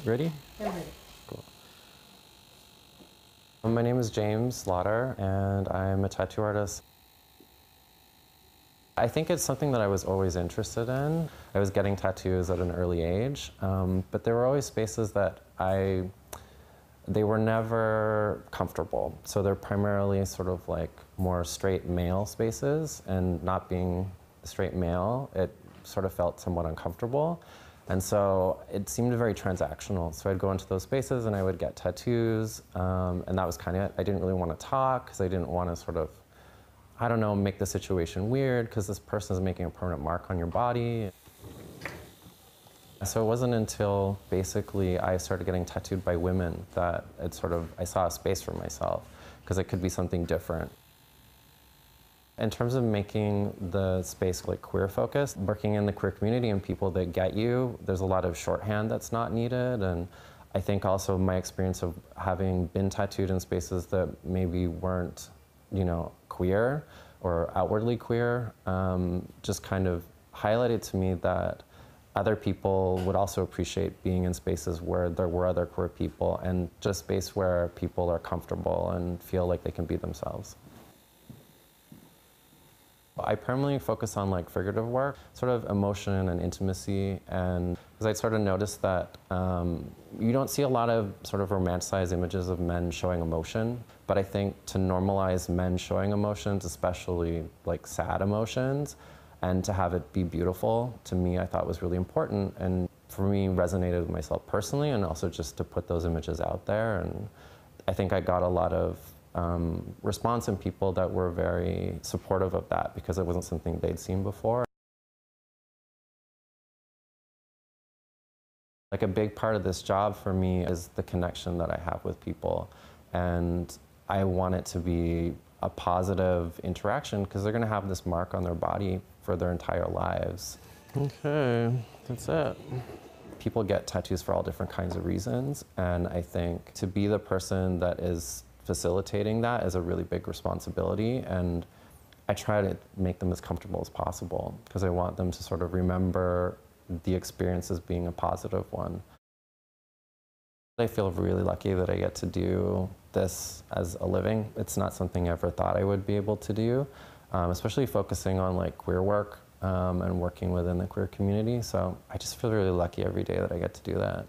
Ready? I'm ready. Cool. My name is James Slaughter, and I'm a tattoo artist. I think it's something that I was always interested in. I was getting tattoos at an early age, but there were always spaces that they were never comfortable. So they're primarily sort of like more straight male spaces, and not being straight male, it sort of felt somewhat uncomfortable. And so it seemed very transactional. So I'd go into those spaces and I would get tattoos, and that was kind of it. I didn't really want to talk because I didn't want to sort of, I don't know, make the situation weird because this person is making a permanent mark on your body. So it wasn't until basically I started getting tattooed by women that I saw a space for myself, because it could be something different. In terms of making the space like queer focused, working in the queer community and people that get you, there's a lot of shorthand that's not needed. And I think also my experience of having been tattooed in spaces that maybe weren't, queer or outwardly queer, just kind of highlighted to me that other people would also appreciate being in spaces where there were other queer people, and just space where people are comfortable and feel like they can be themselves. I primarily focus on like figurative work, sort of emotion and intimacy, and because I sort of noticed that you don't see a lot of sort of romanticized images of men showing emotion, but I think to normalize men showing emotions, especially like sad emotions, and to have it be beautiful, to me I thought was really important, and for me resonated with myself personally, and also just to put those images out there. And I think I got a lot of response in people that were very supportive of that, because it wasn't something they'd seen before. Like a big part of this job for me is the connection that I have with people, and I want it to be a positive interaction because they're going to have this mark on their body for their entire lives. Okay, that's it. People get tattoos for all different kinds of reasons, and I think to be the person that is facilitating that is a really big responsibility, and I try to make them as comfortable as possible because I want them to sort of remember the experience as being a positive one. I feel really lucky that I get to do this as a living. It's not something I ever thought I would be able to do, especially focusing on like queer work and working within the queer community. So I just feel really lucky every day that I get to do that.